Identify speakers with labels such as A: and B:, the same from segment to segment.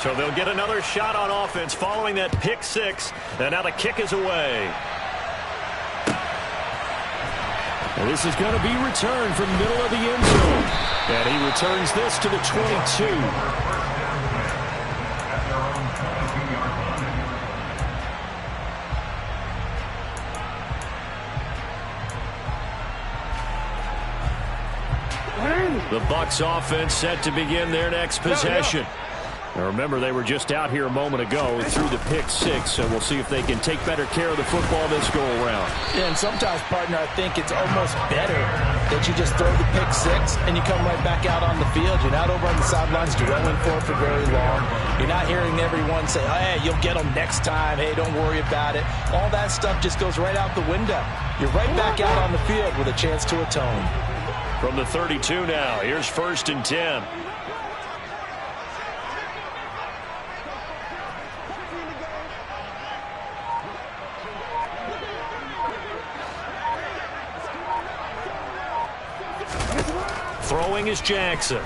A: So they'll get another shot on offense following that pick six. And now the kick is away.
B: And this is going to be returned from middle of the end zone. And he returns this to the 22. The Bucs offense set to begin their next possession. Now remember, they were just out here a moment ago through the pick six, so we'll see if they can take better care of the football this go-around.
C: Yeah, and sometimes, partner, I think it's almost better that you just throw the pick six and you come right back out on the field. You're not over on the sidelines dwelling for very long. You're not hearing everyone say, oh, hey, you'll get them next time. Hey, don't worry about it. All that stuff just goes right out the window. You're right back out on the field with a chance to atone.
A: From the 32 now, here's 1st and 10. Throwing is Jackson.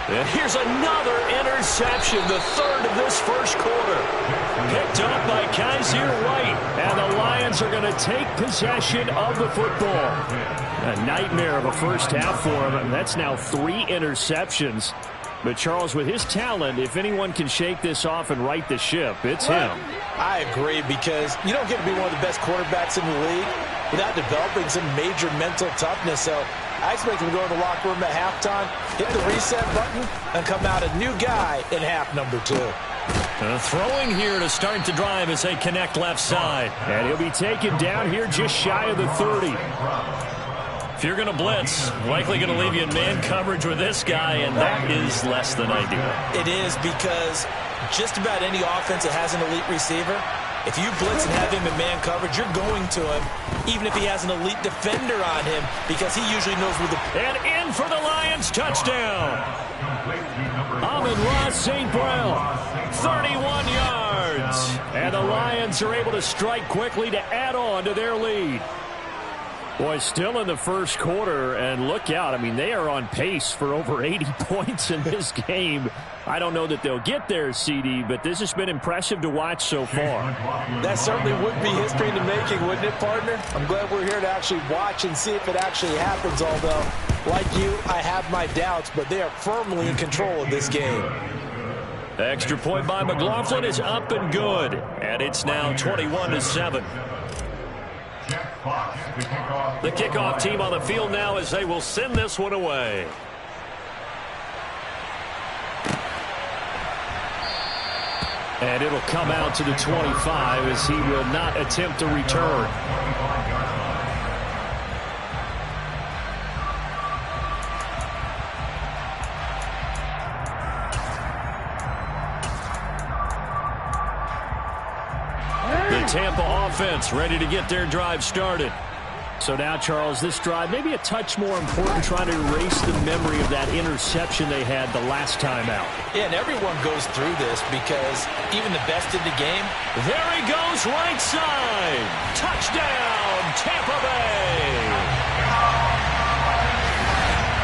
A: And here's another interception, the third of this first quarter. Picked up by Kaiser White. And the Lions are going to take possession of the football. A nightmare of a first half for him. That's now 3 interceptions. But, Charles, with his talent, if anyone can shake this off and right the ship, it's him.
C: I agree, because you don't get to be one of the best quarterbacks in the league without developing some major mental toughness. So I expect him to go in the locker room at halftime, hit the reset button, and come out a new guy in half number 2.
A: Throwing here to start the drive as they connect left side.
B: And he'll be taken down here just shy of the 30.
A: If you're going to blitz, likely going to leave you in man coverage with this guy, and that is less than ideal.
C: It is, because just about any offense that has an elite receiver, if you blitz and have him in man coverage, you're going to him, even if he has an elite defender on him, because he usually knows where the...
A: And in for the Lions, touchdown! Amon-Ra St. Brown, 31 yards. And the Lions are able to strike quickly to add on to their lead. Boy, still in the first quarter, and look out. I mean, they are on pace for over 80 points in this game. I don't know that they'll get there, CD, but this has been impressive to watch so far.
C: That certainly would be history in the making, wouldn't it, partner? I'm glad we're here to actually watch and see if it actually happens, although, like you, I have my doubts, but they are firmly in control of this game.
A: The extra point by McLaughlin is up and good, and it's now 21-7. The kickoff team on the field now as they will send this one away.
B: And it'll come out to the 25 as he will not attempt to return.
A: The Tampa offense ready to get their drive started.
B: So now, Charles, this drive maybe a touch more important, trying to erase the memory of that interception they had the last time out.
C: Yeah, and everyone goes through this, because even the best in the game,
A: there he goes right side. Touchdown, Tampa Bay.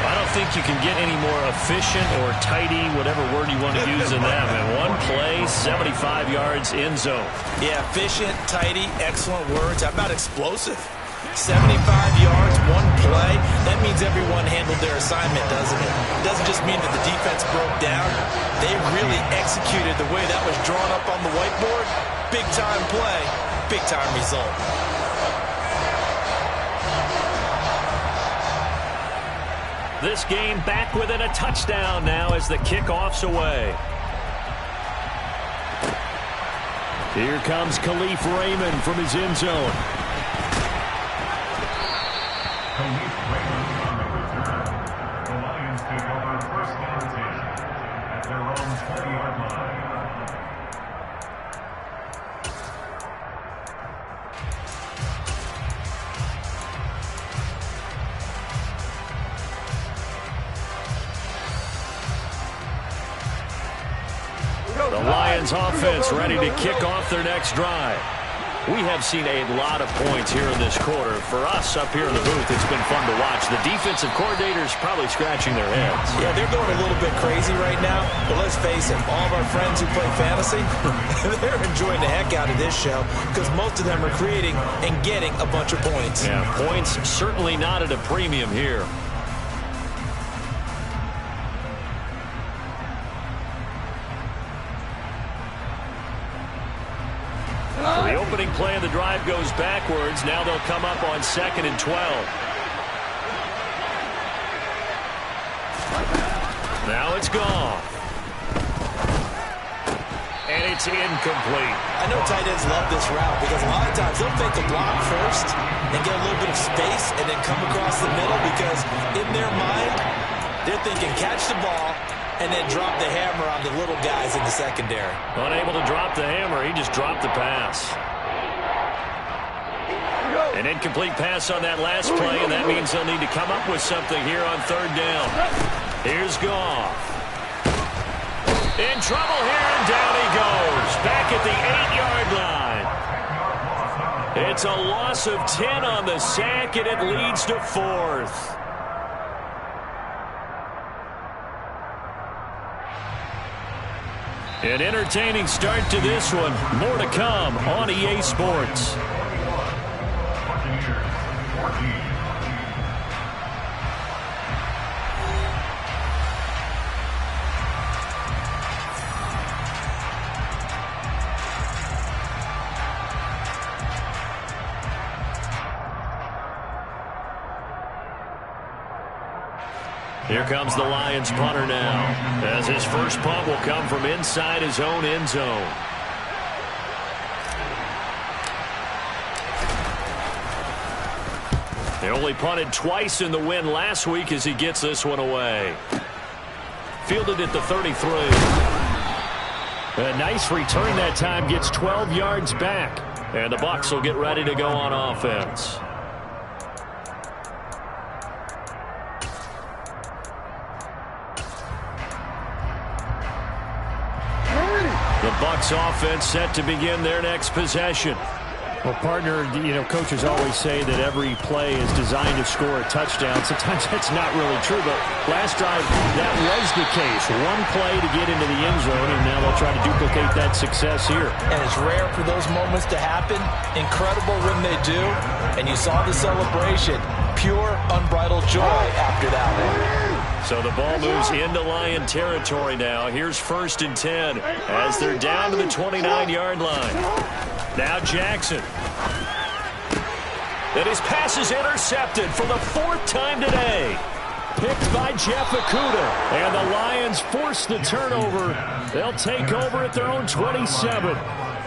A: I don't think you can get any more efficient or tidy, whatever word you want to use in that. And one play, 75 yards in zone.
C: Yeah, efficient, tidy, excellent words. How about explosive? 75 yards, one play. That means everyone handled their assignment, doesn't it? It doesn't just mean that the defense broke down. They really executed the way that was drawn up on the whiteboard. Big-time play, big-time result.
A: This game back within a touchdown now as the kickoff's away.
B: Here comes Khalif Raymond from his end zone.
D: The Lions take over first and 10 at their own 20-yard line.
A: The Lions offense ready to kick off their next drive.
B: We have seen a lot of points here in this quarter. For us up here in the booth, it's been fun to watch. The defensive coordinators probably scratching their heads.
C: Yeah, they're going a little bit crazy right now. But let's face it, all of our friends who play fantasy, they're enjoying the heck out of this show because most of them are creating and getting a bunch of points.
B: Yeah, points certainly not at a premium here. So the opening play of the drive goes backwards. Now they'll come up on 2nd and 12. Now it's gone. And it's incomplete.
C: I know tight ends love this route because a lot of times they'll fake the block first and get a little bit of space and then come across the middle because in their mind, they're thinking catch the ball and then drop the hammer on the little guys in the secondary.
B: Unable to drop the hammer, he just dropped the pass. An incomplete pass on that last play, and that means they'll need to come up with something here on 3rd down. Here's Goff. In trouble here, and down he goes. Back at the 8-yard line. It's a loss of 10 on the sack, and it leads to 4th. An entertaining start to this one. More to come on EA Sports. Here comes the Lions punter now, as his first punt will come from inside his own end zone. They only punted twice in the win last week as he gets this one away. Fielded at the 33. A nice return that time, gets 12 yards back. And the Bucs will get ready to go on offense. The Bucs offense set to begin their next possession.
A: Well, partner, coaches always say that every play is designed to score a touchdown. Sometimes that's not really true, but last drive, that was the case. One play to get into the end zone, and now they'll try to duplicate that success here.
C: And it's rare for those moments to happen. Incredible when they do. And you saw the celebration. Pure, unbridled joy after that one.
B: So the ball moves into Lion territory now. Here's 1st and 10 as they're down to the 29-yard line. Now Jackson. And his pass is intercepted for the 4th time today. Picked by Jeff Okudah. And the Lions force the turnover. They'll take over at their own 27.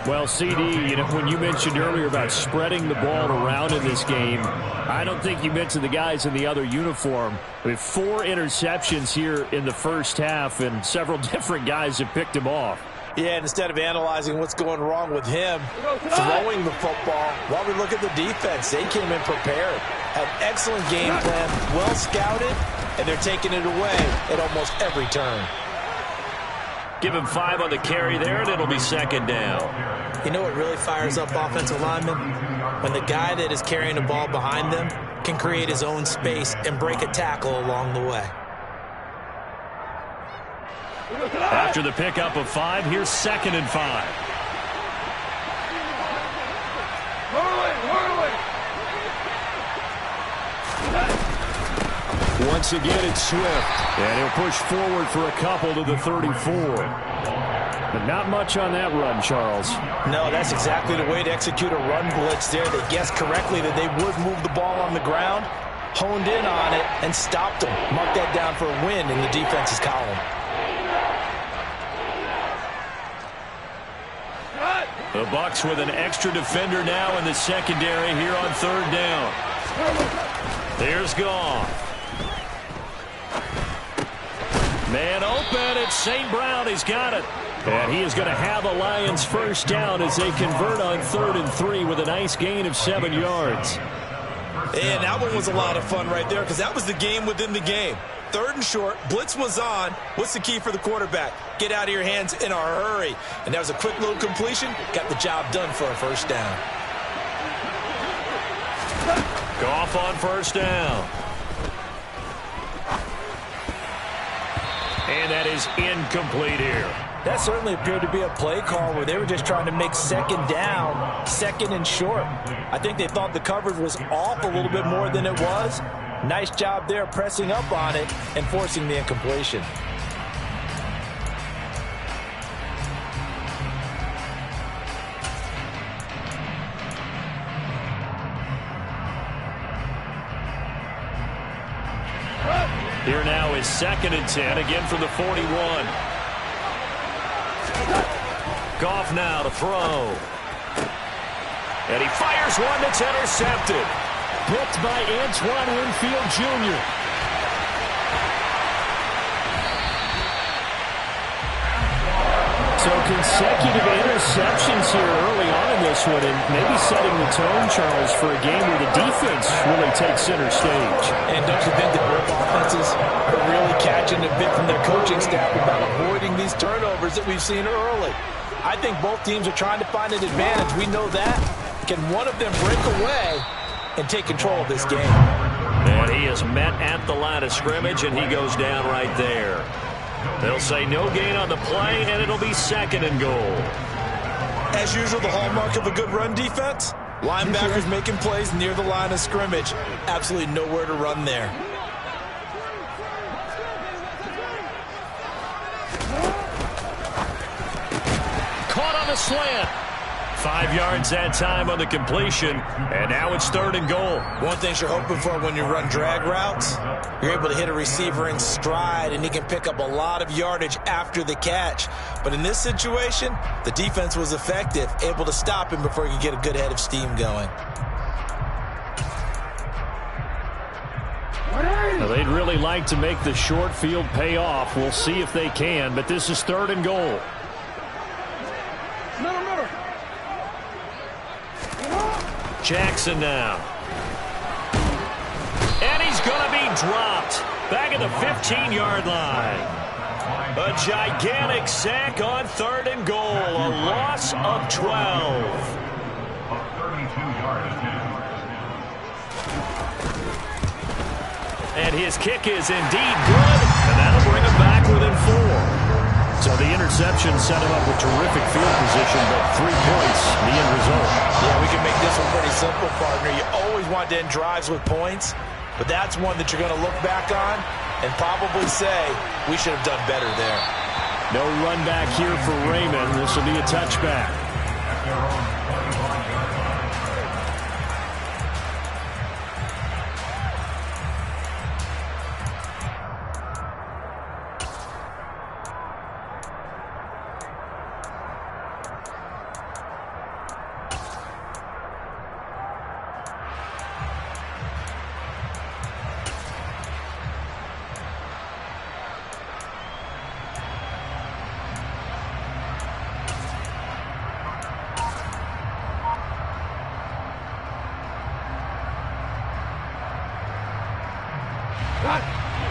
A: Well, CD, when you mentioned earlier about spreading the ball around in this game, I don't think you mentioned the guys in the other uniform. We have 4 interceptions here in the first half, and several different guys have picked him off.
C: Yeah, and instead of analyzing what's going wrong with him, throwing the football, while we look at the defense, they came in prepared. Had excellent game plan, well scouted, and they're taking it away at almost every turn.
B: Give him 5 on the carry there, and it'll be 2nd down.
C: You know what really fires up offensive linemen? When the guy that is carrying the ball behind them can create his own space and break a tackle along the way.
B: After the pickup of 5, here's 2nd and 5.
A: Once again, it's Swift. And he'll push forward for a couple to the 34. But not much on that run, Charles.
C: No, that's exactly the way to execute a run blitz there. They guessed correctly that they would move the ball on the ground, honed in on it, and stopped them. Mark that down for a win in the defense's column.
B: The Bucs with an extra defender now in the secondary here on 3rd down. There's Goff. Man open, it's St. Brown. He's got it.
A: And he is going to have a Lions first down as they convert on 3rd and 3 with a nice gain of 7 yards.
C: And that one was a lot of fun right there because that was the game within the game. 3rd and short, blitz was on. What's the key for the quarterback? Get out of your hands in a hurry. And that was a quick little completion. Got the job done for a first down.
B: Goff on first down. And that is incomplete here.
C: That certainly appeared to be a play call where they were just trying to make second down, second and short. I think they thought the coverage was off a little bit more than it was. Nice job there pressing up on it and forcing the incompletion.
B: Here now is 2nd and 10, again from the 41. Goff now to throw. And he fires one that's intercepted.
A: Picked by Antoine Winfield Jr. So consecutive interceptions here early on in this one, and maybe setting the tone, Charles, for a game where the defense really takes center stage.
C: And don't you think that both offenses are really catching a bit from their coaching staff about avoiding these turnovers that we've seen early? I think both teams are trying to find an advantage. We know that. Can one of them break away and take control of this game?
B: And he is met at the line of scrimmage, and he goes down right there. They'll say no gain on the play, and it'll be 2nd and goal.
C: As usual, the hallmark of a good run defense, linebackers making plays near the line of scrimmage. Absolutely nowhere to run there.
B: Caught on the slant. 5 yards that time on the completion, and now it's 3rd and goal.
C: One thing you're hoping for when you run drag routes, you're able to hit a receiver in stride, and he can pick up a lot of yardage after the catch. But in this situation, the defense was effective, able to stop him before he could get a good head of steam going.
B: Now, they'd really like to make the short field pay off. We'll see if they can, but this is 3rd and goal. Jackson now. And he's going to be dropped back at the 15-yard line. A gigantic sack on 3rd and goal. A loss of 12.
D: A 32-yard attempt.
B: And his kick is indeed good, and that'll bring him back within 4. So the interception set him up with terrific field position, but 3 points, the end result.
C: Yeah, we can make this one pretty simple, partner. You always want to end drives with points, but that's one that you're going to look back on and probably say, we should have done better there.
B: No run back here for Raymond. This will be a touchback.
D: At their own 21-yard line.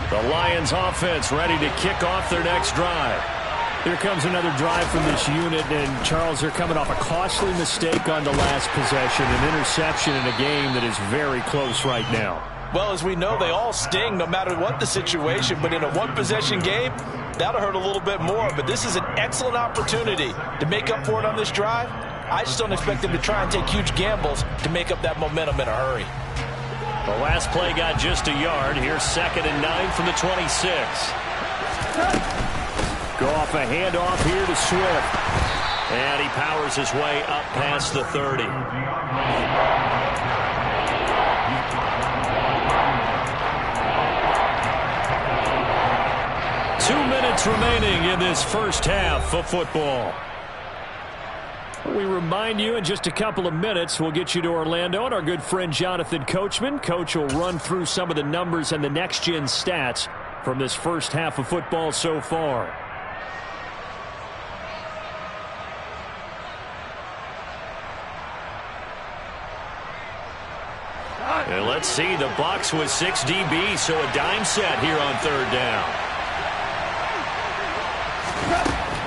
B: The Lions offense ready to kick off their next drive. Here comes another drive from this unit, and Charles, they're coming off a costly mistake on the last possession, an interception in a game that is very close right now.
C: Well, as we know, they all sting no matter what the situation, but in a one-possession game, that'll hurt a little bit more. But this is an excellent opportunity to make up for it on this drive. I just don't expect them to try and take huge gambles to make up that momentum in a hurry.
B: The last play got just a yard. Here's 2nd and 9 from the 26. Go off a handoff here to Swift. And he powers his way up past the 30. 2 minutes remaining in this first half of football. We remind you in just a couple of minutes we'll get you to Orlando and our good friend Jonathan Coachman. Coach will run through some of the numbers and the next-gen stats from this first half of football so far. And let's see, the Bucs with 6 DBs, so a dime set here on 3rd down.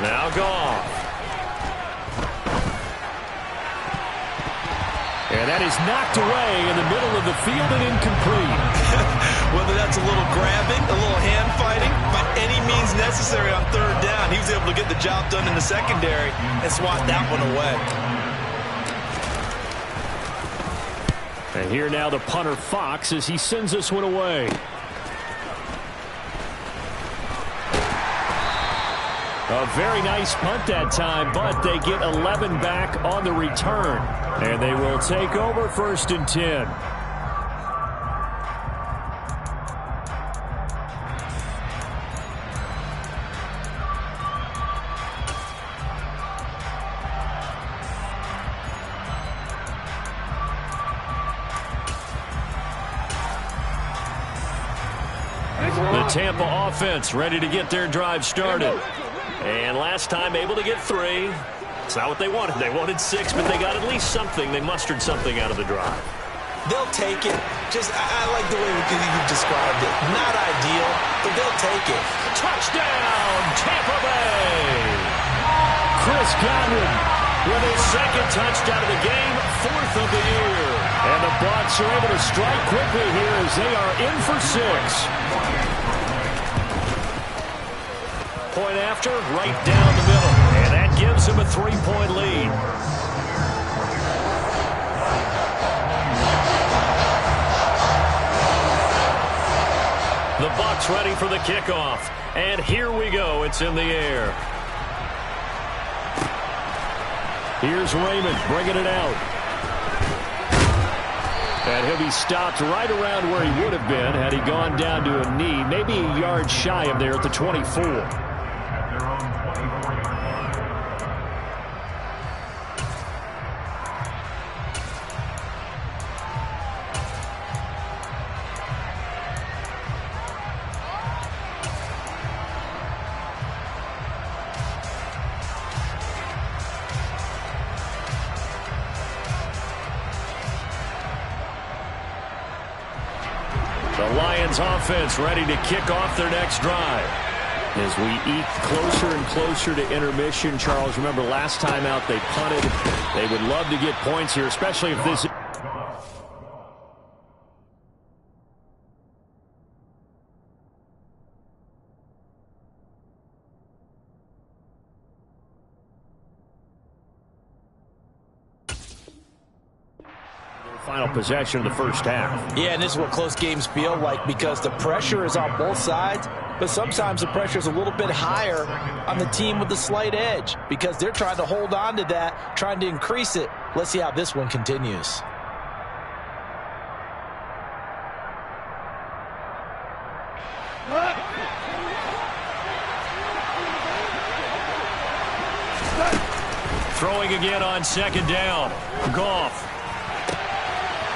B: Now Goff. And that is knocked away in the middle of the field and incomplete.
C: Whether that's a little grabbing, a little hand fighting, by any means necessary on third down, he was able to get the job done in the secondary and swat that one away.
B: And here now the punter Fox as he sends this one away. A very nice punt that time, but they get 11 back on the return. And they will take over 1st and 10. The Tampa offense ready to get their drive started.
A: And last time able to get 3. It's not what they wanted. They wanted 6, but they got at least something. They mustered something out of the drive.
C: They'll take it. I like the way you described it. Not ideal, but they'll take it.
A: Touchdown, Tampa Bay!
B: Chris Godwin
A: With his 2nd touchdown of the game, 4th of the year.
B: And the Bucs are able to strike quickly here as they are in for 6.
A: Point after, right down the middle. And that gives him a 3-point lead. The Bucs ready for the kickoff. And here we go. It's in the air.
B: Here's Raymond bringing it out. And he'll be stopped right around where he would have been had he gone down to a knee, maybe a yard shy of there at the 24.
A: The Lions offense ready to kick off their next drive.
B: As we eke closer and closer to intermission, Charles, remember last time out they punted. They would love to get points here, especially if this... Final possession of the first half.
C: Yeah, and this is what close games feel like because the pressure is on both sides, but sometimes the pressure is a little bit higher on the team with the slight edge because they're trying to hold on to that, trying to increase it. Let's see how this one continues.
A: Throwing again on 2nd down. Goff.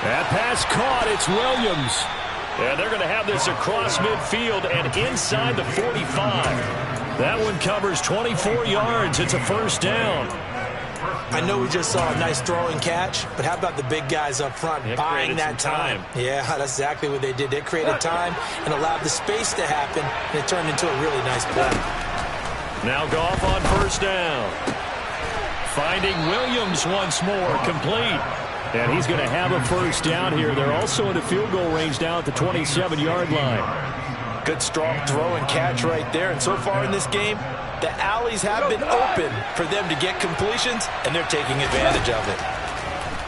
B: That pass caught. It's Williams.
A: And they're going to have this across midfield and inside the 45. That one covers 24 yards. It's a 1st down.
C: I know we just saw a nice throwing catch, but how about the big guys up front buying that time? Yeah, that's exactly what they did. They created time and allowed the space to happen, and it turned into a really nice play.
A: Now Goff on 1st down. Finding Williams once more, complete.
B: And he's going to have a 1st down here. They're also in the field goal range now at the 27-yard line.
C: Good, strong throw and catch right there. And so far in this game, the alleys have been open for them to get completions, and they're taking advantage of it.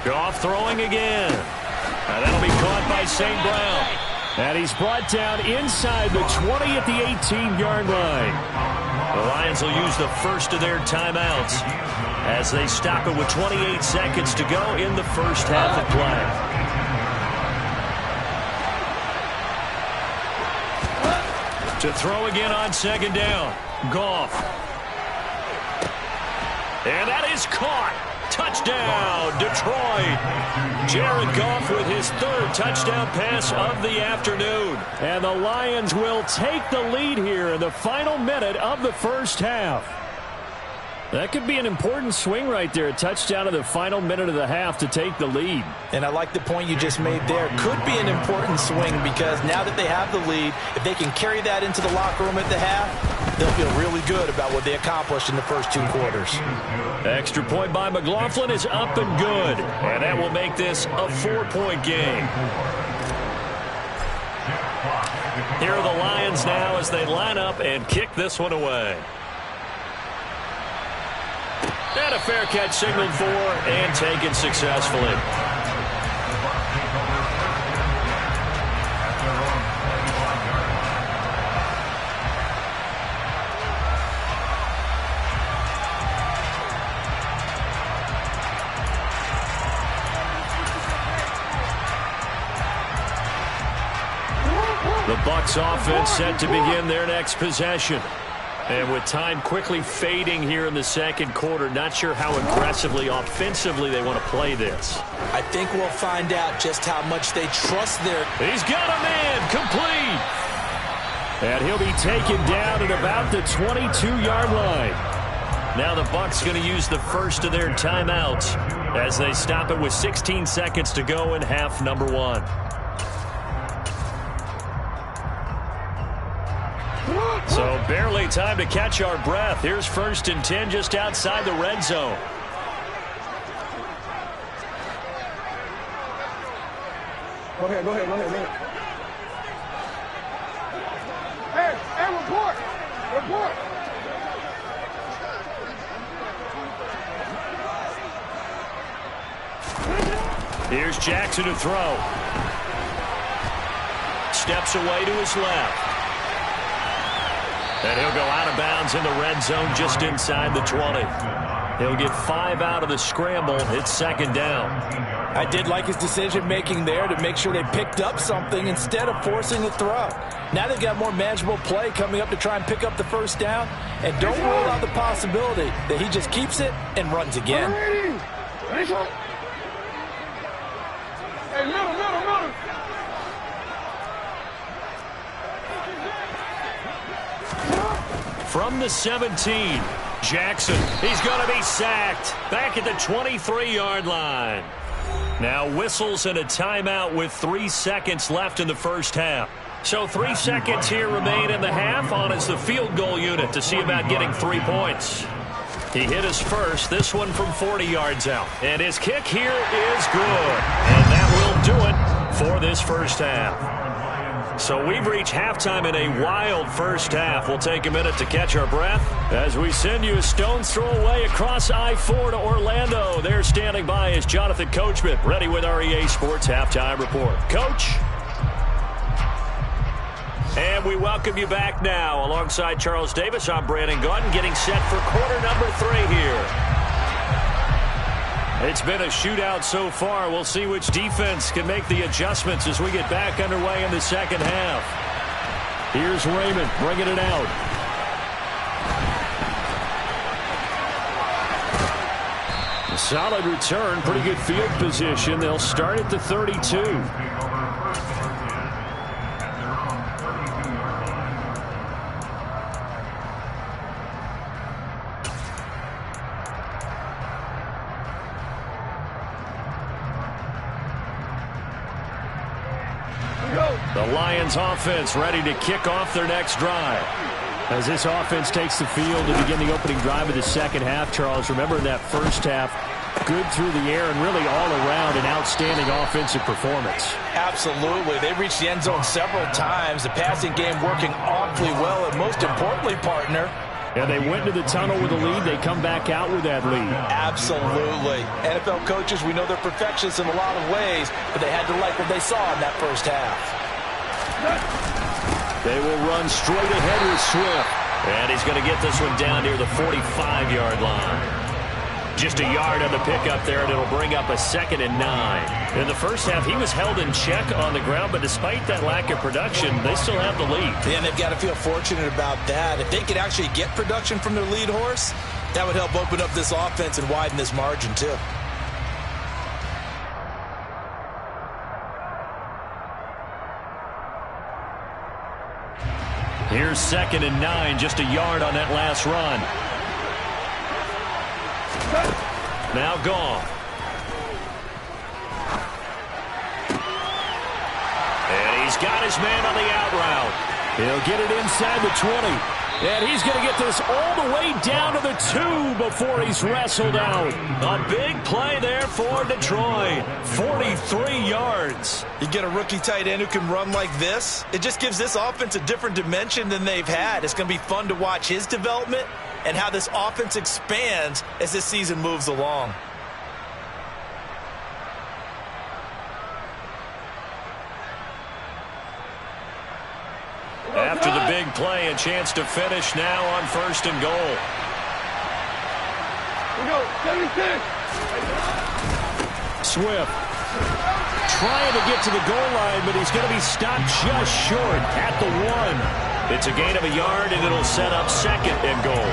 A: Goff throwing again. And that'll be caught by St. Brown.
B: And he's brought down inside the 20 at the 18-yard line.
A: The Lions will use the first of their timeouts as they stop it with 28 seconds to go in the first half of play. To throw again on 2nd down. Goff. And that is caught. Touchdown, Detroit. Jared Goff with his 3rd touchdown pass of the afternoon.
B: And the Lions will take the lead here in the final minute of the first half. That could be an important swing right there. A touchdown in the final minute of the half to take the lead.
C: And I like the point you just made there. Could be an important swing because now that they have the lead, if they can carry that into the locker room at the half, they'll feel really good about what they accomplished in the first 2 quarters.
B: Extra point by McLaughlin is up and good. And that will make this a 4-point game. Here are the Lions now as they line up and kick this one away. And a fair catch signaled for and taken successfully. The Bucs offense set to begin their next possession. And with time quickly fading here in the second quarter, not sure how aggressively, offensively they want to play this.
C: I think we'll find out just how much they trust their...
B: He's got a man, complete. And he'll be taken down at about the 22-yard line. Now the Bucs going to use the first of their timeouts as they stop it with 16 seconds to go in half number 1. So barely time to catch our breath. Here's 1st and 10 just outside the red zone.
E: Go ahead. Hey, report.
B: Here's Jackson to throw. Steps away to his left. And he'll go out of bounds in the red zone just inside the 20. He'll get 5 out of the scramble. It's 2nd down.
C: I did like his decision-making there to make sure they picked up something instead of forcing the throw. Now they've got more manageable play coming up to try and pick up the 1st down. And don't rule out the possibility that he just keeps it and runs again.
E: Hey, middle.
B: From the 17, Jackson. He's going to be sacked. Back at the 23-yard line. Now whistles and a timeout with 3 seconds left in the first half. So 3 seconds here remain in the half on as the field goal unit to see about getting 3 points. He hit his first, this one from 40 yards out. And his kick here is good. And that will do it for this first half. So we've reached halftime in a wild first half. We'll take a minute to catch our breath as we send you a stone's throw away across I-4 to Orlando. There standing by is Jonathan Coachman, ready with our EA Sports Halftime Report. Coach. And we welcome you back now. Alongside Charles Davis, I'm Brandon Gaudin, getting set for quarter number 3 here. It's been a shootout so far. We'll see which defense can make the adjustments as we get back underway in the second half. Here's Raymond bringing it out. A solid return, pretty good field position. They'll start at the 32. The Lions offense ready to kick off their next drive. As this offense takes the field to begin the opening drive of the second half, Charles, remember in that first half, good through the air and really all around an outstanding offensive performance.
C: Absolutely. They reached the end zone several times. The passing game working awfully well, and most importantly, partner,
B: and they went to the tunnel with a lead. They come back out with that lead.
C: Absolutely. NFL coaches, we know they're perfectionists in a lot of ways, but they had to like what they saw in that first half.
B: They will run straight ahead with Swift. And he's going to get this one down near the 45-yard line. Just a yard on the pickup there, and it'll bring up a 2nd and 9. In the first half, he was held in check on the ground, but despite that lack of production, they still have the lead.
C: And they've got to feel fortunate about that. If they could actually get production from their lead horse, that would help open up this offense and widen this margin, too.
B: Here's 2nd and 9, just a yard on that last run. Now gone. And he's got his man on the out route. He'll get it inside the 20. And he's going to get this all the way down to the 2 before he's wrestled out.
A: A big play there for Detroit. 43 yards.
C: You get a rookie tight end who can run like this, it just gives this offense a different dimension than they've had. It's going to be fun to watch his development and how this offense expands as this season moves along.
B: After the big play, a chance to finish now on 1st and goal.
E: We go, 76.
B: Swift trying to get to the goal line, but he's going to be stopped just short at the 1. It's a gain of a yard, and it'll set up 2nd and goal.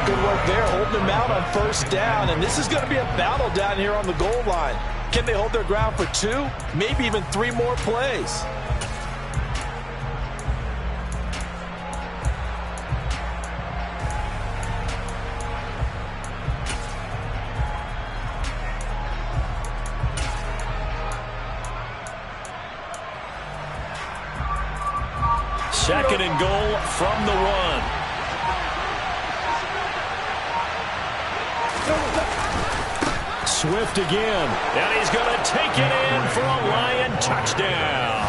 C: Good work there, holding them out on 1st down, and this is going to be a battle down here on the goal line. Can they hold their ground for 2, maybe even 3 more plays?
B: Second and goal from the 1. Swift again. And he's going to take it in for a Lion touchdown.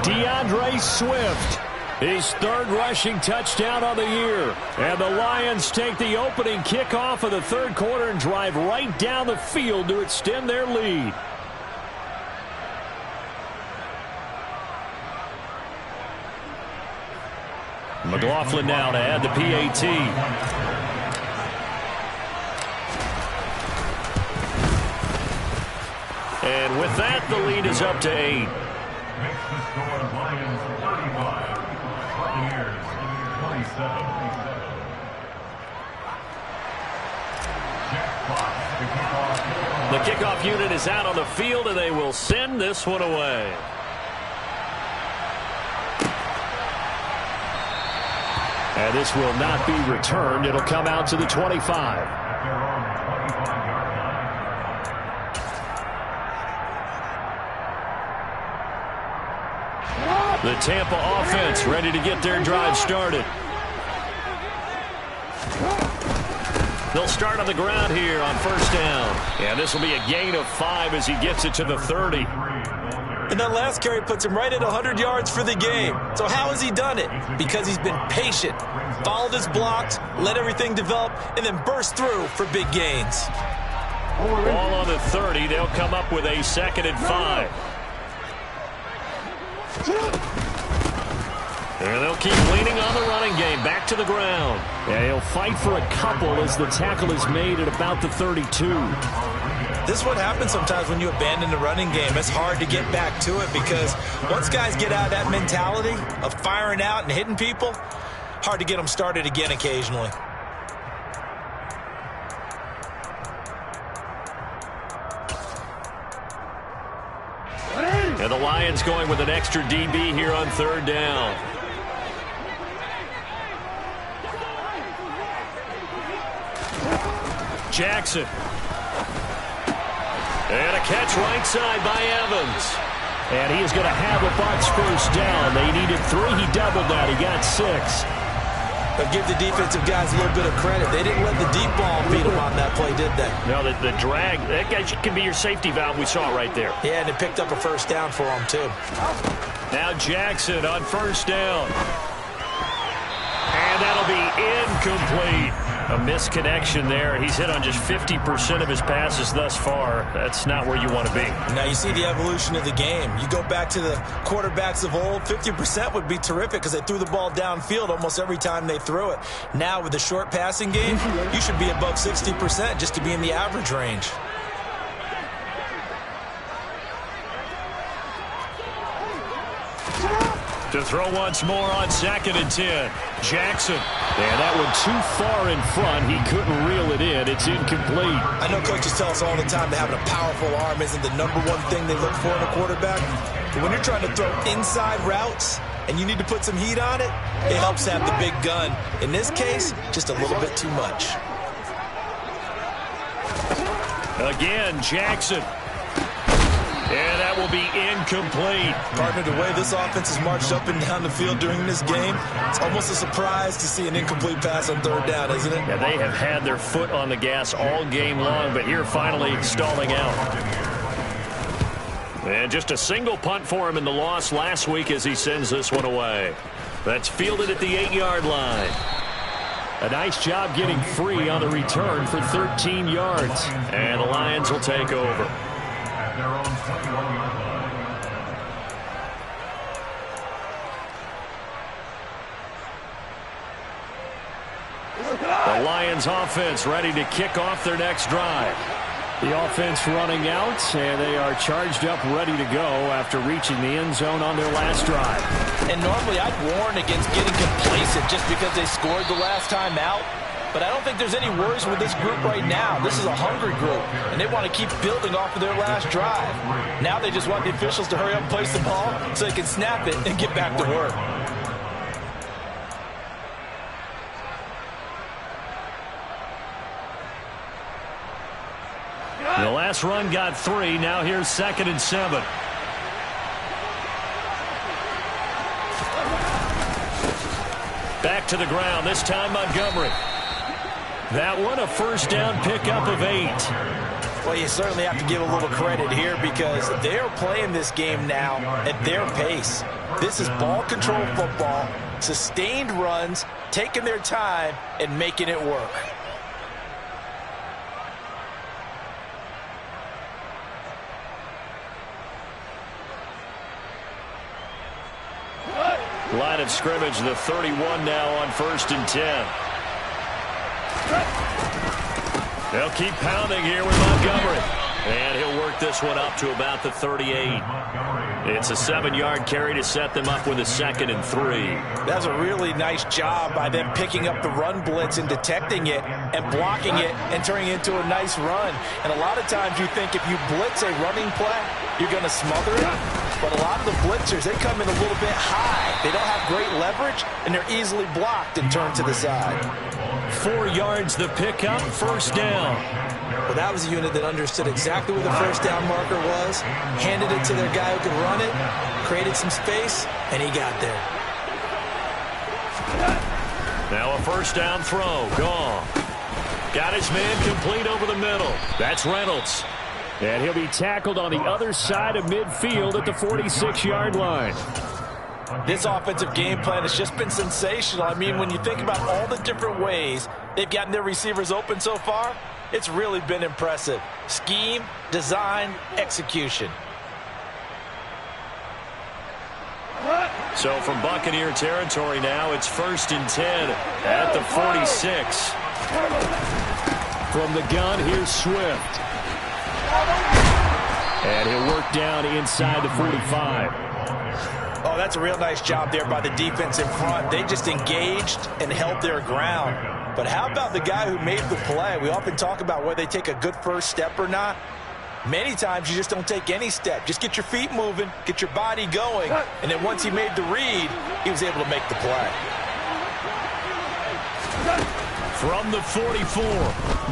B: DeAndre Swift, his 3rd rushing touchdown of the year. And the Lions take the opening kickoff of the 3rd quarter and drive right down the field to extend their lead. McLaughlin now to add the PAT. And with that, the lead is up to 8.
D: Makes the score Lions 35, Buccaneers 27. Jack Fox, the kickoff.
B: The kickoff unit is out on the field, and they will send this one away. And this will not be returned. It'll come out to the 25.
D: At their own 25-yard line.
B: The Tampa offense ready to get their drive started. They'll start on the ground here on 1st down. And this will be a gain of 5 as he gets it to the 30.
C: And that last carry puts him right at 100 yards for the game. So how has he done it? Because he's been patient, followed his blocks, let everything develop, and then burst through for big gains.
B: Ball on the 30. They'll come up with a 2nd and 5. And they'll keep leaning on the running game. Back to the ground. Yeah, he'll fight for a couple as the tackle is made at about the 32.
C: This is what happens sometimes when you abandon the running game. It's hard to get back to it because once guys get out of that mentality of firing out and hitting people, hard to get them started again occasionally.
B: And the Lions going with an extra DB here on 3rd down. Jackson. And a catch right side by Evans. And he is going to have a Bucs 1st down. They needed 3. He doubled that. He got 6.
C: But give the defensive guys a little bit of credit. They didn't let the deep ball beat them on that play, did they?
B: No, the drag, that guy can be your safety valve. We saw it right there.
C: Yeah, and it picked up a 1st down for them, too.
B: Now Jackson on 1st down. And that'll be incomplete. A misconnection there. He's hit on just 50% of his passes thus far. That's not where you want to be.
C: Now you see the evolution of the game. You go back to the quarterbacks of old, 50% would be terrific because they threw the ball downfield almost every time they threw it. Now with the short passing game, you should be above 60% just to be in the average range.
B: To throw once more on 2nd and 10. Jackson. And that one too far in front. He couldn't reel it in. It's incomplete.
C: I know coaches tell us all the time that having a powerful arm isn't the #1 thing they look for in a quarterback. But when you're trying to throw inside routes and you need to put some heat on it, it helps have the big gun. In this case, just a little bit too much.
B: Again, Jackson. And that will be incomplete.
C: Partner, the way this offense has marched up and down the field during this game, it's almost a surprise to see an incomplete pass on third down, isn't it?
B: Yeah, they have had their foot on the gas all game long, but here finally stalling out. And just a single punt for him in the loss last week as he sends this one away. That's fielded at the 8-yard line. A nice job getting free on the return for 13 yards. And the Lions will take over.
D: At their own 21-yard line.
B: The Lions offense ready to kick off their next drive. The offense running out, and they are charged up, ready to go after reaching the end zone on their last drive.
C: And normally I'd warn against getting complacent just because they scored the last time out. But I don't think there's any worries with this group right now. This is a hungry group, and they want to keep building off of their last drive. Now they just want the officials to hurry up and place the ball so they can snap it and get back to work.
B: The last run got 3. Now here's 2nd and 7. Back to the ground, this time Montgomery. That one, a first down pickup of 8.
C: Well, you certainly have to give a little credit here because they're playing this game now at their pace. This is ball control football, sustained runs, taking their time, and making it work.
B: Line of scrimmage, the 31 now on 1st and 10. They'll keep pounding here with Montgomery. And he'll work this one up to about the 38. It's a 7-yard carry to set them up with a 2nd and 3.
C: That's a really nice job by them picking up the run blitz and detecting it and blocking it and turning it into a nice run. And a lot of times you think if you blitz a running play, you're going to smother it. But a lot of the blitzers, they come in a little bit high. They don't have great leverage, and they're easily blocked and turned to the side.
B: 4 yards the pickup, first down.
C: Well, that was a unit that understood exactly where the first down marker was, handed it to their guy who could run it, created some space, and he got there.
B: Now a first down throw, gone. Got his man complete over the middle. That's Reynolds. And he'll be tackled on the other side of midfield at the 46-yard line.
C: This offensive game plan has just been sensational. I mean, when you think about all the different ways they've gotten their receivers open so far, it's really been impressive. Scheme, design, execution.
B: So from Buccaneer territory now, it's 1st and 10 at the 46. From the gun, here's Swift. And he'll work down inside the 45.
C: Oh, that's a real nice job there by the defense in front. They just engaged and held their ground. But how about the guy who made the play? We often talk about whether they take a good first step or not. Many times you just don't take any step. Just get your feet moving, get your body going, and then once he made the read, he was able to make the play.
B: From the 44,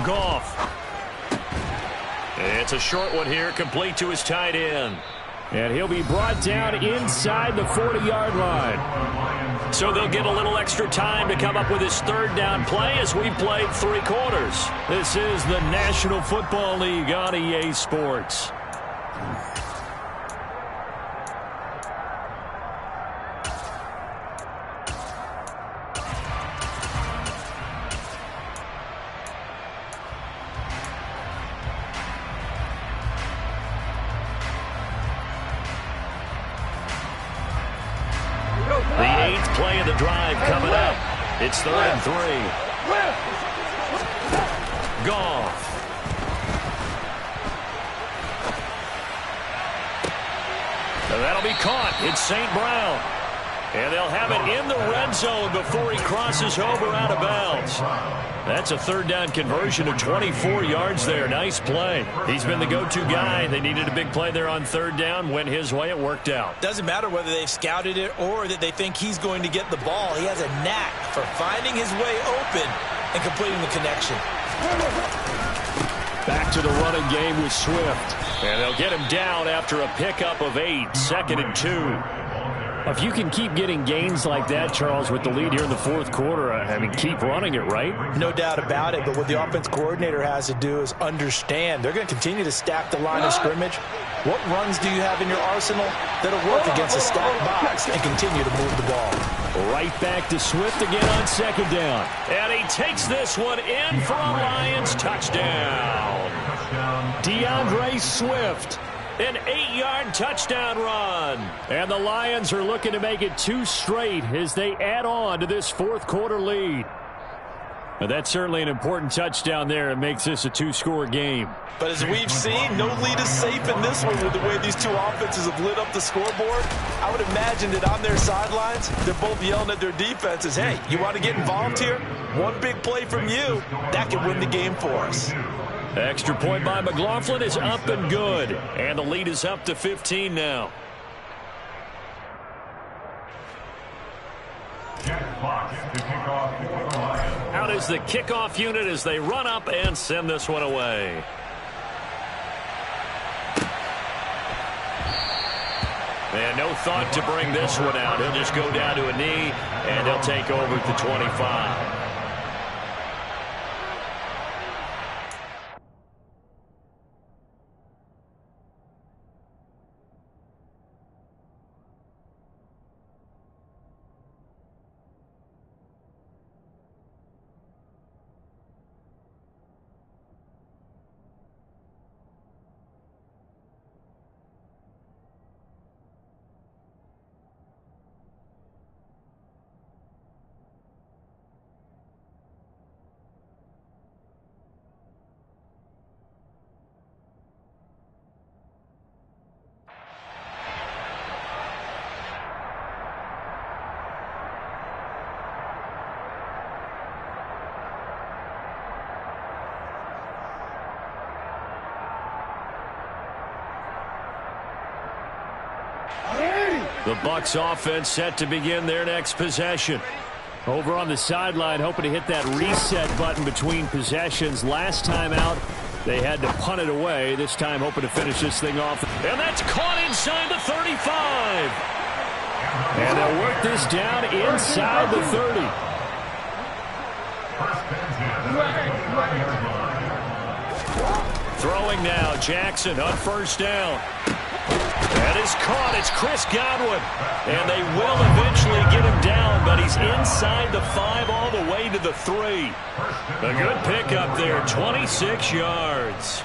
B: Goff. It's a short one here, complete to his tight end. And he'll be brought down inside the 40-yard line. So they'll get a little extra time to come up with his third down play as we played 3 quarters. This is the National Football League on EA Sports. The 8th play of the drive coming up. It's 3rd and 3. Goff. And that'll be caught. It's St. Brown. And they'll have it in the red zone before he crosses over out of bounds. That's a 3rd down conversion of 24 yards there. Nice play. He's been the go-to guy. They needed a big play there on 3rd down. Went his way. It worked out.
C: Doesn't matter whether they've scouted it or that they think he's going to get the ball. He has a knack for finding his way open and completing the connection.
B: Back to the running game with Swift. And they'll get him down after a pickup of 8, 2nd and 2. If you can keep getting gains like that, Charles, with the lead here in the fourth quarter, I mean, keep running it, right?
C: No doubt about it, but what the offense coordinator has to do is understand. They're going to continue to stack the line of scrimmage. What runs do you have in your arsenal that'll work against a stacked box and continue to move the ball?
B: Right back to Swift again on 2nd down. And he takes this one in for a Lions touchdown. DeAndre Swift. An 8-yard touchdown run. And the Lions are looking to make it 2 straight as they add on to this fourth quarter lead. But that's certainly an important touchdown there. It makes this a 2-score game.
C: But as we've seen, no lead is safe in this one with the way these two offenses have lit up the scoreboard. I would imagine that on their sidelines, they're both yelling at their defenses, hey, you want to get involved here? One big play from you, that could win the game for us.
B: Extra point by McLaughlin is up and good. And the lead is up to 15 now. Out is the kickoff unit as they run up and send this one away. And no thought to bring this one out. He'll just go down to a knee, and he'll take over at the 25. The Bucs offense set to begin their next possession. Over on the sideline, hoping to hit that reset button between possessions. Last time out, they had to punt it away. This time, hoping to finish this thing off. And that's caught inside the 35. And they'll work this down inside the 30. Throwing now, Jackson on 1st down. That is caught. It's Chris Godwin. And they will eventually get him down, but he's inside the 5 all the way to the 3. A good pickup there, 26 yards.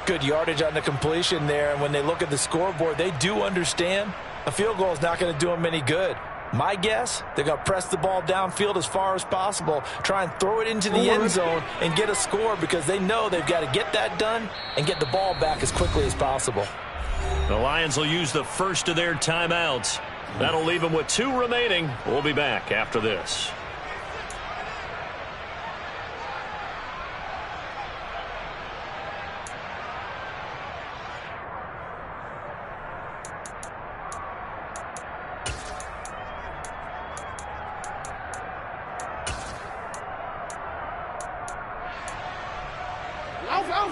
C: Good yardage on the completion there, and when they look at the scoreboard, they do understand a field goal is not going to do them any good. My guess, they're going to press the ball downfield as far as possible, try and throw it into the end zone and get a score because they know they've got to get that done and get the ball back as quickly as possible.
B: The Lions will use the first of their timeouts. That'll leave them with 2 remaining. We'll be back after this.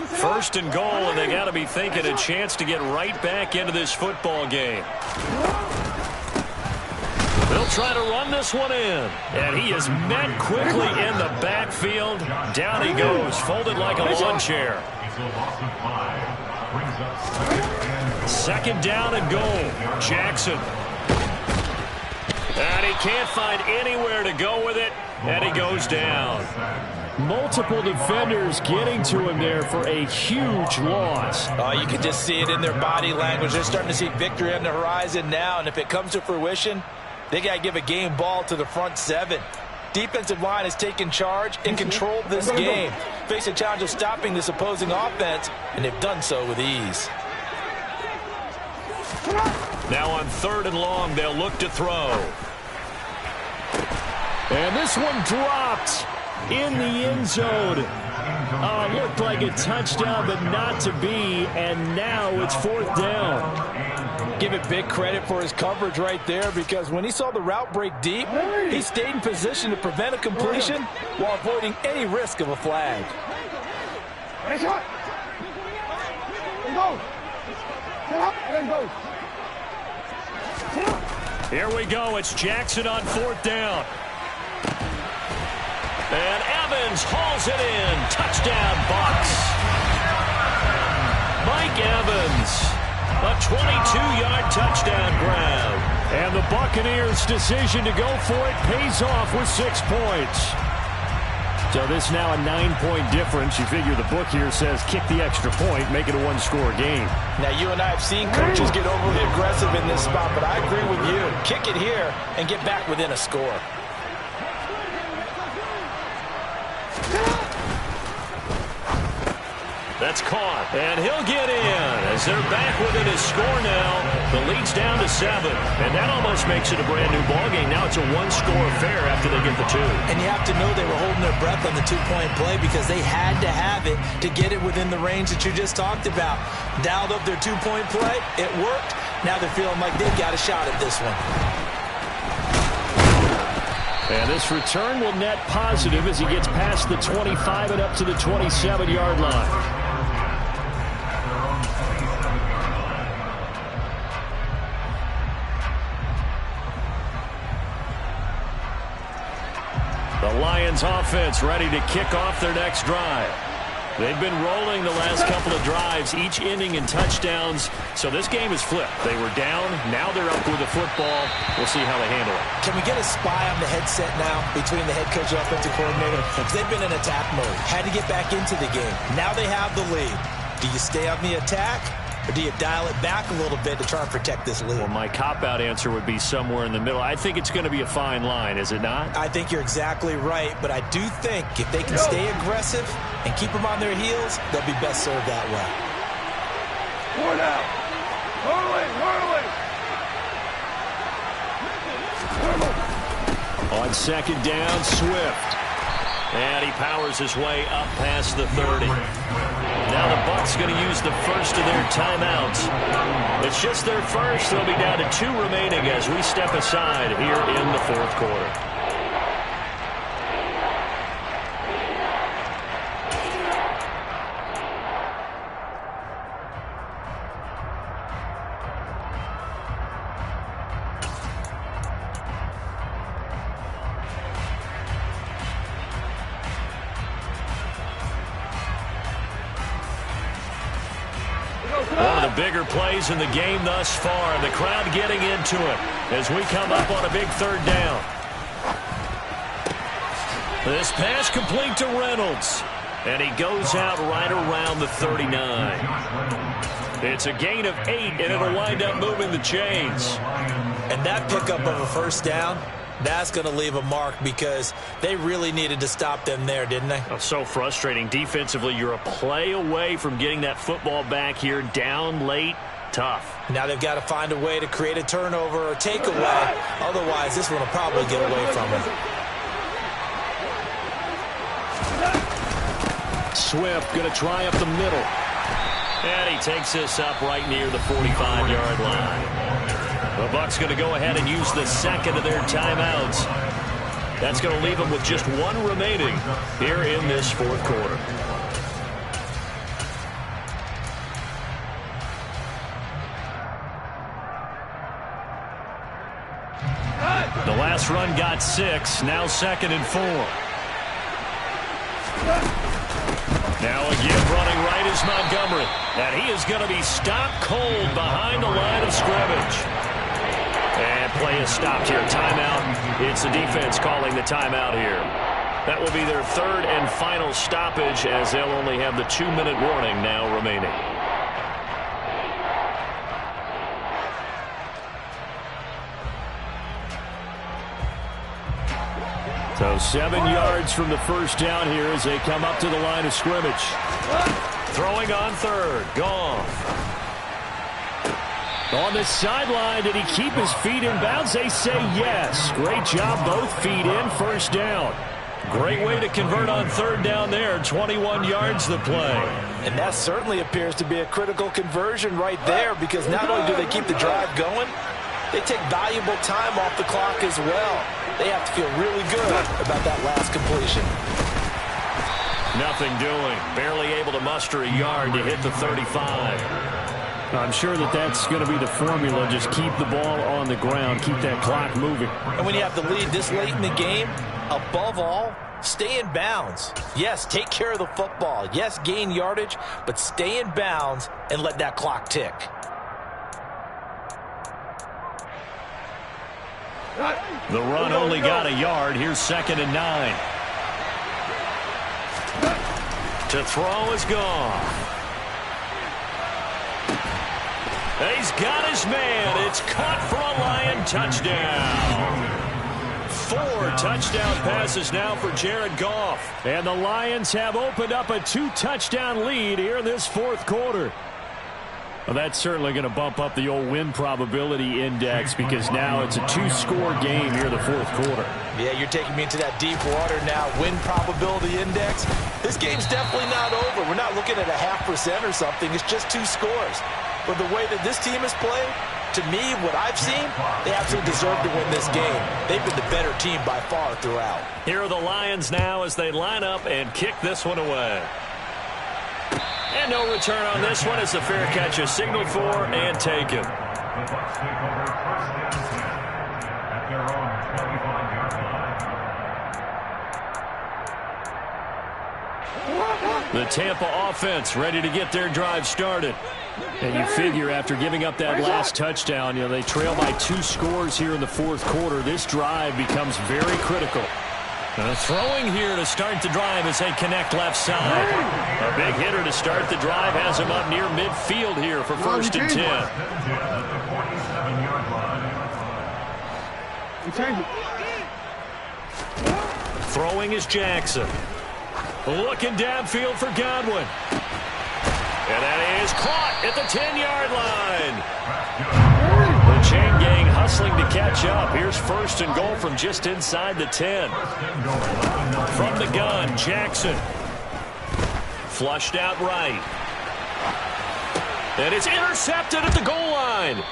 B: First and goal, and they got to be thinking a chance to get right back into this football game. They'll try to run this one in, and he is met quickly in the backfield. Down he goes, folded like a lawn chair. 2nd down and goal. Jackson. And he can't find anywhere to go with it, and he goes down. Multiple defenders getting to him there for a huge loss.
C: You can just see it in their body language. They're starting to see victory on the horizon now, and if it comes to fruition, they got to give a game ball to the front 7. Defensive line has taken charge and controlled this game. Face a challenge of stopping this opposing offense, and they've done so with ease.
B: Now on 3rd and long, they'll look to throw. And this one dropped in the end zone. Looked like a touchdown, but not to be. And now it's 4th down.
C: Give it big credit for his coverage right there, because when he saw the route break deep, he stayed in position to prevent a completion while avoiding any risk of a flag.
E: go. Sit up and go.
A: Here we go. It's Jackson on 4th down. And Evans hauls it in. Touchdown, Bucs. Mike Evans, a 22-yard touchdown grab.
B: And the Buccaneers' decision to go for it pays off with 6 points. So this now a 9-point difference. You figure the book here says kick the extra point, make it a 1-score game.
C: Now, you and I have seen coaches get overly aggressive in this spot, but I agree with you. Kick it here and get back within a score.
A: That's caught, and he'll get in as they're back within his score now. The lead's down to 7, and that almost makes it a brand-new ballgame. Now it's a 1-score affair after they get the 2.
C: And you have to know they were holding their breath on the 2-point play because they had to have it to get it within the range that you just talked about. Dialed up their 2-point play. It worked. Now they're feeling like they've got a shot at this one.
B: And this return will net positive as he gets past the 25 and up to the 27-yard line. The Lions offense ready to kick off their next drive. They've been rolling the last couple of drives, each ending in touchdowns. So this game is flipped. They were down. Now they're up with the football. We'll see how they handle it.
C: Can we get a spy on the headset now between the head coach and offensive coordinator? Because they've been in attack mode. Had to get back into the game. Now they have the lead. Do you stay on the attack? Or do you dial it back a little bit to try and protect this lead?
B: Well, my cop-out answer would be somewhere in the middle. I think it's going to be a fine line, is it not?
C: I think you're exactly right, but I do think if they can stay aggressive and keep them on their heels, they'll be best served that way.
E: One out. Hurley.
B: On 2nd down, Swift.
A: And he powers his way up past the 30. Now the Bucs going to use the first of their timeouts. It's just their first. They'll be down to 2 remaining as we step aside here in the 4th quarter. One of the bigger plays in the game thus far. The crowd getting into it as we come up on a big 3rd down. This pass complete to Reynolds. And he goes out right around the 39. It's a gain of 8, and it'll wind up moving the chains.
C: And that pickup of a 1st down, that's going to leave a mark because they really needed to stop them there, didn't they?
A: Oh, so frustrating. Defensively, you're a play away from getting that football back here down late. Tough.
C: Now they've got to find a way to create a turnover or takeaway. Otherwise, this one will probably get away from them.
B: Swift going to try up the middle.
A: And he takes this up right near the 45-yard line. The Bucs going to go ahead and use the 2nd of their timeouts. That's going to leave them with just 1 remaining here in this 4th quarter. The last run got 6. Now 2nd and 4. Now again running right is Montgomery. And he is going to be stopped cold behind the line of scrimmage. And play is stopped here. Timeout. It's the defense calling the timeout here. That will be their 3rd and final stoppage as they'll only have the 2-minute warning now remaining.
B: So 7 yards from the 1st down here as they come up to the line of scrimmage.
A: Throwing on 3rd. Goff.
B: On the sideline, did he keep his feet in bounds? They say yes. Great job, both feet in, 1st down.
A: Great way to convert on 3rd down there. 21 yards the play.
C: And that certainly appears to be a critical conversion right there because not only do they keep the drive going, they take valuable time off the clock as well. They have to feel really good about that last completion.
B: Nothing doing. Barely able to muster a yard to hit the 35.
A: I'm sure that's going to be the formula. Just keep the ball on the ground. Keep that clock moving.
C: And when you have the lead this late in the game, above all, stay in bounds. Yes, take care of the football. Yes, gain yardage, but stay in bounds and let that clock tick.
B: The run only got a yard. Here's 2nd and 9. To throw is gone. He's got his man. It's caught for a Lion touchdown. 4 touchdown passes now for Jared Goff.
A: And the Lions have opened up a 2-touchdown lead here in this 4th quarter. Well, that's certainly going to bump up the old win probability index because now it's a 2-score game here in the 4th quarter.
C: Yeah, you're taking me into that deep water now. Win probability index. This game's definitely not over. We're not looking at a 0.5% or something. It's just 2 scores. But the way that this team has played, to me, what I've seen, they absolutely deserve to win this game. They've been the better team by far throughout.
B: Here are the Lions now as they line up and kick this one away. And no return on this one as the fair catch is signaled for and taken.
D: The Bucs take over 1st and 10 at their own 25-yard line.
B: The Tampa offense ready to get their drive started.
A: And you figure after giving up that last touchdown, they trail by 2 scores here in the 4th quarter. This drive becomes very critical.
B: Throwing here to start the drive as they connect left side. A big hitter to start the drive has him up near midfield here for 1st and 10.
D: At the 47-yard line.
B: Throwing is Jackson. Looking downfield for Godwin. And that is caught at the 10-yard line. The chain gang hustling to catch up. Here's 1st and goal from just inside the 10. From the gun, Jackson. Flushed out right. And it's intercepted at the goal line.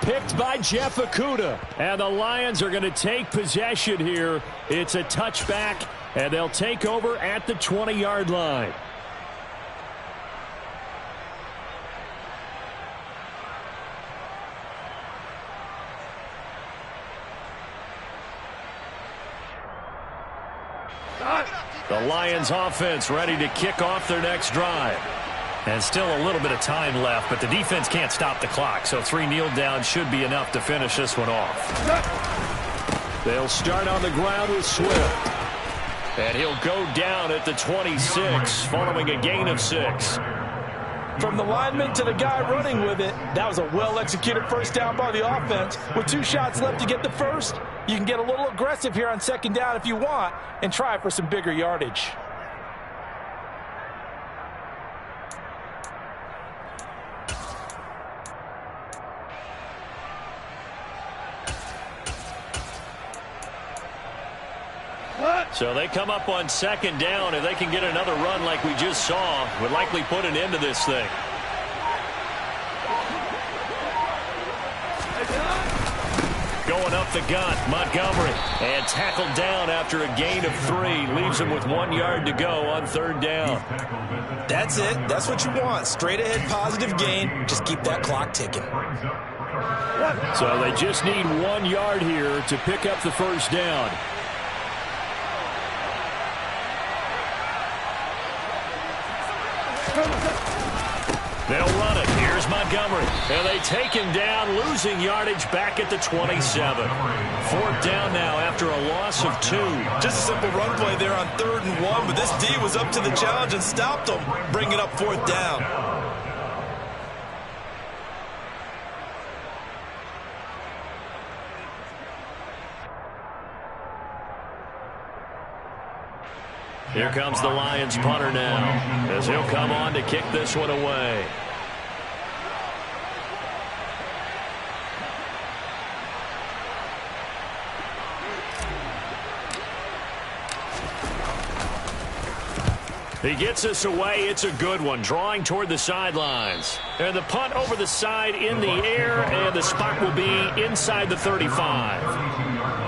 A: Picked by Jeff Okudah. And the Lions are going to take possession here. It's a touchback, and they'll take over at the 20-yard line.
B: The Lions offense ready to kick off their next drive. And still a little bit of time left, but the defense can't stop the clock, so 3 kneel downs should be enough to finish this one off.
A: They'll start on the ground with Swift.
B: And he'll go down at the 26, following a gain of 6.
C: From the lineman to the guy running with it, that was a well-executed 1st down by the offense. With 2 shots left to get the 1st, you can get a little aggressive here on 2nd down if you want and try for some bigger yardage.
B: So they come up on 2nd down. If they can get another run like we just saw, would likely put an end to this thing. Going up the gut, Montgomery. And tackled down after a gain of 3. Leaves him with 1 yard to go on 3rd down.
C: That's it. That's what you want. Straight ahead positive gain. Just keep that clock ticking.
A: So they just need 1 yard here to pick up the 1st down.
B: They'll run it. Here's Montgomery. And they take him down, losing yardage back at the 27. 4th down now after a loss of 2.
C: Just a simple run play there on 3rd and 1, but this D was up to the challenge and stopped them, bringing up 4th down.
B: Here comes the Lions punter now, as he'll come on to kick this one away. He gets us away. It's a good one, drawing toward the sidelines. And the punt over the side in the air, and the spot will be inside the 35.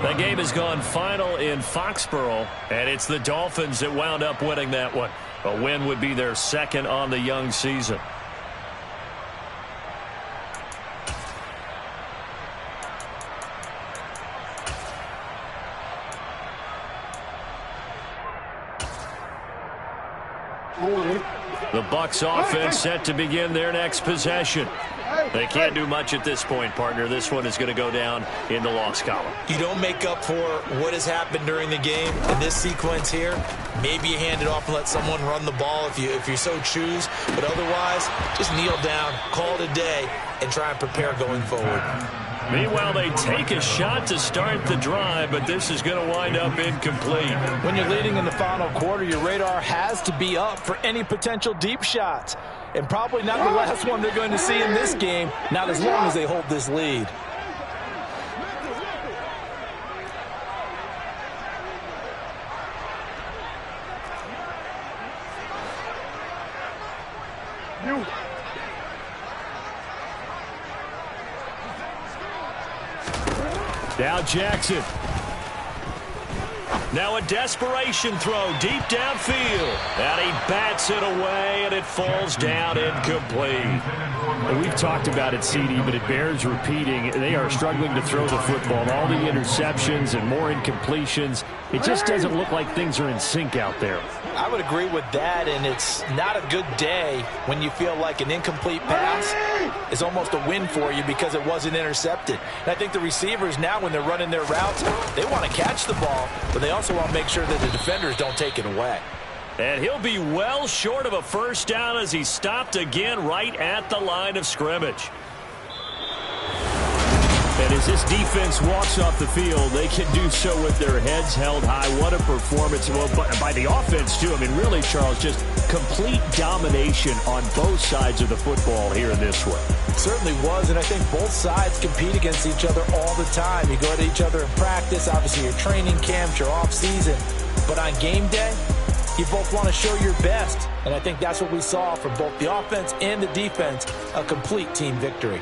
B: The game has gone final in Foxborough, and it's the Dolphins that wound up winning that one. A win would be their second on the young season. The Bucs offense set to begin their next possession. They can't do much at this point, partner. This one is going to go down in the loss column.
C: You don't make up for what has happened during the game in this sequence here. Maybe you hand it off and let someone run the ball if you so choose. But otherwise, just kneel down, call it a day, and try and prepare going forward.
B: Meanwhile, they take a shot to start the drive, but this is going to wind up incomplete.
C: When you're leading in the final quarter, your radar has to be up for any potential deep shots. And probably not the last one they're going to see in this game, not as long as they hold this lead.
B: Now Jackson. Now a desperation throw deep downfield. And he bats it away, and it falls down incomplete.
A: And we've talked about it, CD, but it bears repeating. They are struggling to throw the football. All the interceptions and more incompletions. It just doesn't look like things are in sync out there.
C: I would agree with that, and it's not a good day when you feel like an incomplete pass is almost a win for you because it wasn't intercepted. And I think the receivers now, when they're running their routes, they want to catch the ball, but they also want to make sure that the defenders don't take it away.
B: And he'll be well short of a first down as he stopped again right at the line of scrimmage.
A: And as this defense walks off the field, they can do so with their heads held high. What a performance. Well, by the offense, too. I mean, really, Charles, just complete domination on both sides of the football here in this one.
C: It certainly was, and I think both sides compete against each other all the time. You go at each other in practice, obviously your training camps, your off-season. But on game day, you both want to show your best. And I think that's what we saw from both the offense and the defense, a complete team victory.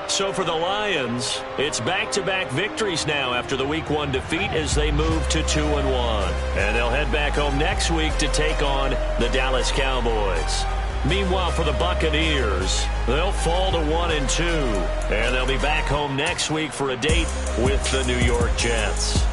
B: So for the Lions, it's back-to-back victories now after the Week 1 defeat as they move to 2-1. And they'll head back home next week to take on the Dallas Cowboys. Meanwhile, for the Buccaneers, they'll fall to 1-2. And they'll be back home next week for a date with the New York Jets.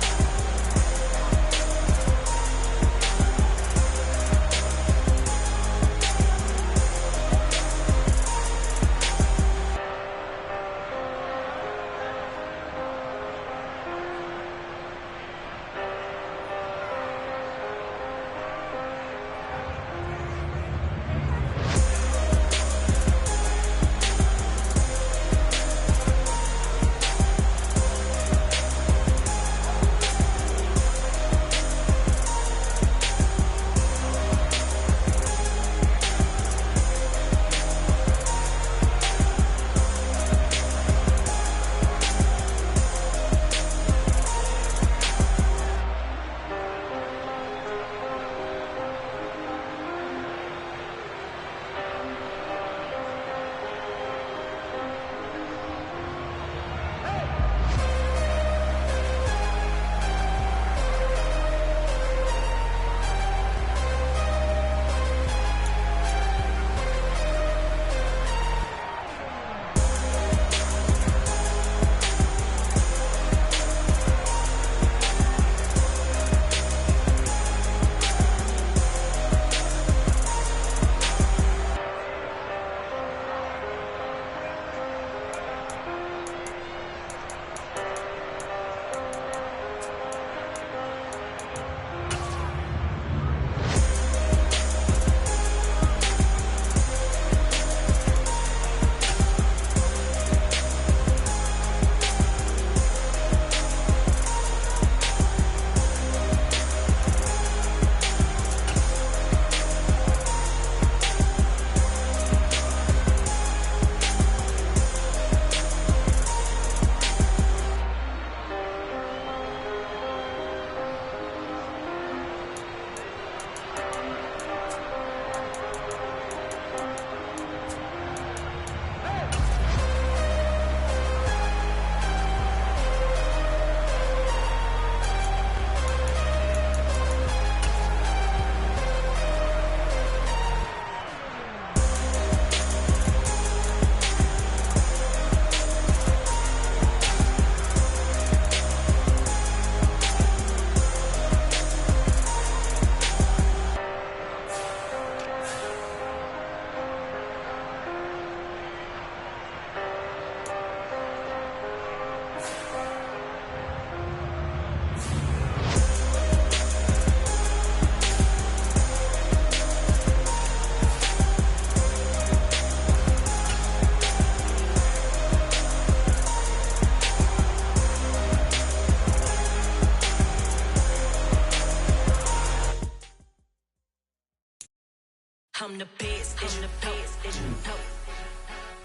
F: I'm the best, I'm the best,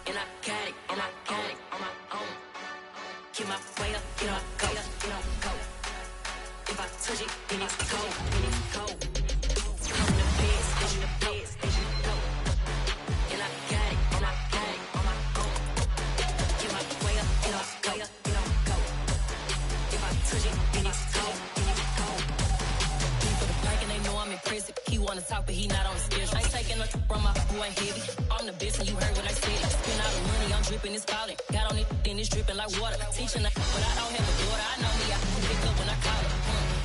F: and I got it, and I got it on my own. Get my way up, get on go, get on go. If I touch it, then it's cold, then it's cold. I'm the best, I'm the best, and I got it, and I got it on my own. Get my way up, get on go, get on go. If I touch it, then it's cold, then it's cold. He for the bike and they know I'm impressive. He wanna talk, but he not on the schedule. I ain't taking nothing from my boy heavy. I'm the best, and you heard what I said. Spend all the money, I'm dripping, it's falling. Got on it, then it's dripping like water. Teaching, but I don't have a daughter. I know me, I can pick up when I call it.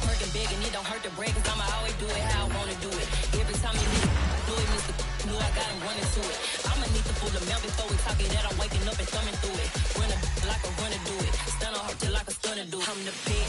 F: Working big, and it don't hurt the break, cause I'ma always do it how I wanna do it. Every time you need it, Mr. Knew I got him running to it. I'ma need to pull the mail before we talk it that I'm waking up and thumbing through it. Run a like a runner do it. Stun on her till like a stunner do it. I'm the best.